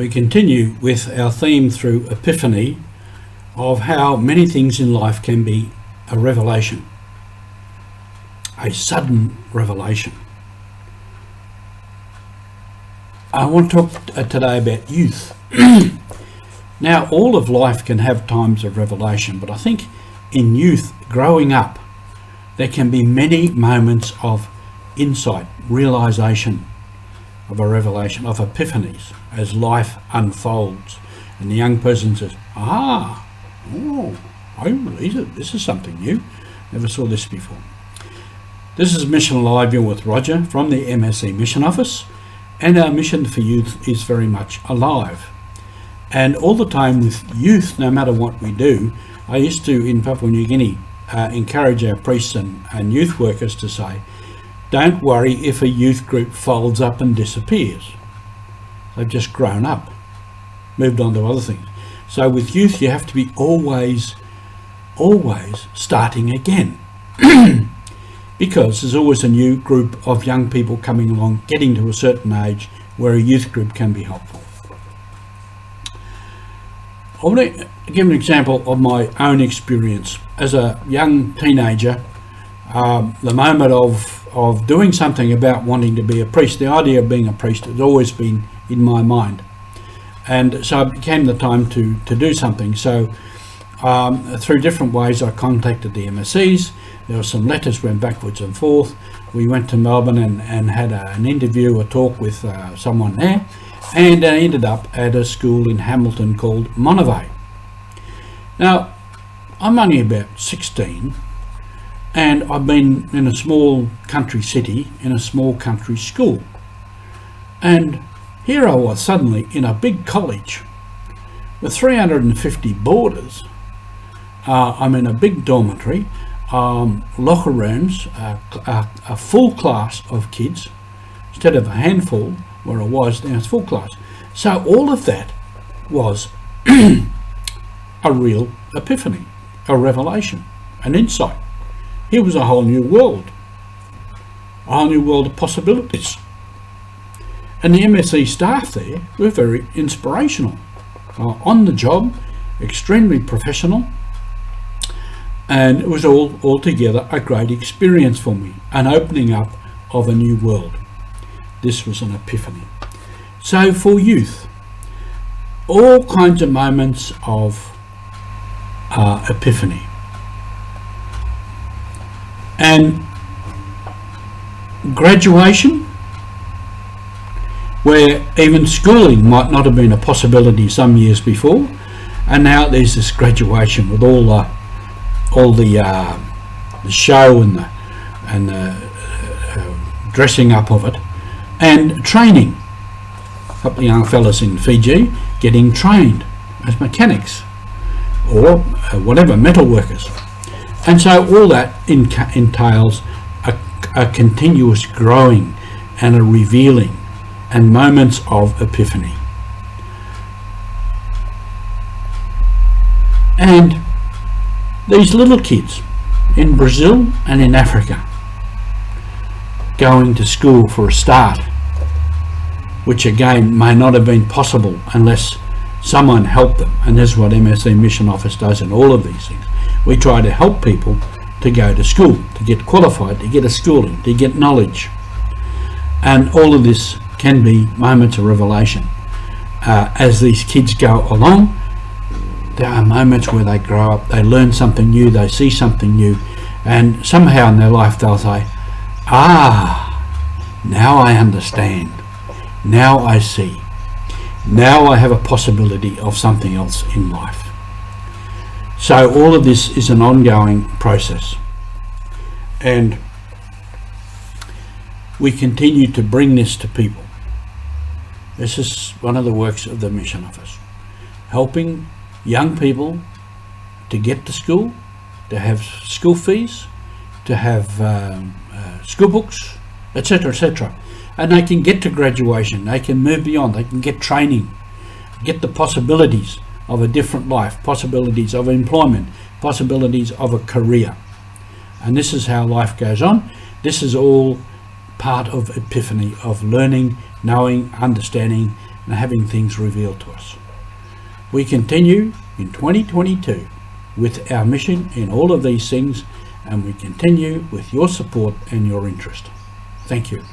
We continue with our theme through Epiphany of how many things in life can be a revelation, a sudden revelation. I want to talk today about youth. Now, all of life can have times of revelation, but I think in youth, growing up, there can be many moments of insight, realization of a revelation, of epiphanies as life unfolds. And the young person says, this is something new. Never saw this before. This is Mission Alive. You're with Roger from the MSC Mission Office, and our mission for youth is very much alive. And all the time with youth, no matter what we do, I used to, in Papua New Guinea, encourage our priests and youth workers to say, don't worry if a youth group folds up and disappears. They've just grown up, moved on to other things. So with youth, you have to be always starting again. Because there's always a new group of young people coming along, getting to a certain age where a youth group can be helpful. I want to give an example of my own experience. As a young teenager, the moment of doing something about wanting to be a priest, the idea of being a priest has always been in my mind. And so it became the time to do something. So through different ways, I contacted the MSCs. There were some letters went backwards and forth. We went to Melbourne and had an interview, a talk with someone there. And I ended up at a school in Hamilton called Monterey. Now, I'm only about 16, and I've been in a small country city, in a small country school. And here I was suddenly in a big college with 350 boarders. I'm in a big dormitory, locker rooms, a full class of kids, instead of a handful where I was, now it's full class. So all of that was a real epiphany, a revelation, an insight. Here was a whole new world of possibilities. And the MSC staff there were very inspirational, on the job, extremely professional, and it was all altogether a great experience for me, an opening up of a new world. This was an epiphany. So for youth, all kinds of moments of epiphany. And graduation, where even schooling might not have been a possibility some years before, and now there's this graduation with all the show and the dressing up of it. And training. A couple of young fellas in Fiji getting trained as mechanics or whatever, metal workers. And so all that entails a continuous growing and a revealing and moments of epiphany. And these little kids in Brazil and in Africa going to school for a start, which again may not have been possible unless someone helped them. And this is what MSC Mission Office does in all of these things. We try to help people to go to school, to get qualified, to get a schooling, to get knowledge. And all of this can be moments of revelation. As these kids go along, there are moments where they grow up, they learn something new, they see something new, and somehow in their life they'll say, now I understand. Now I see. Now I have a possibility of something else in life. So all of this is an ongoing process. And we continue to bring this to people. This is one of the works of the Mission Office. Helping young people to get to school, to have school fees, to have school books, etc., etc. And they can get to graduation, they can move beyond, they can get training, get the possibilities of a different life, possibilities of employment, possibilities of a career. And this is how life goes on. This is all part of Epiphany, of learning, knowing, understanding, and having things revealed to us. We continue in 2022 with our mission in all of these things, and we continue with your support and your interest. Thank you.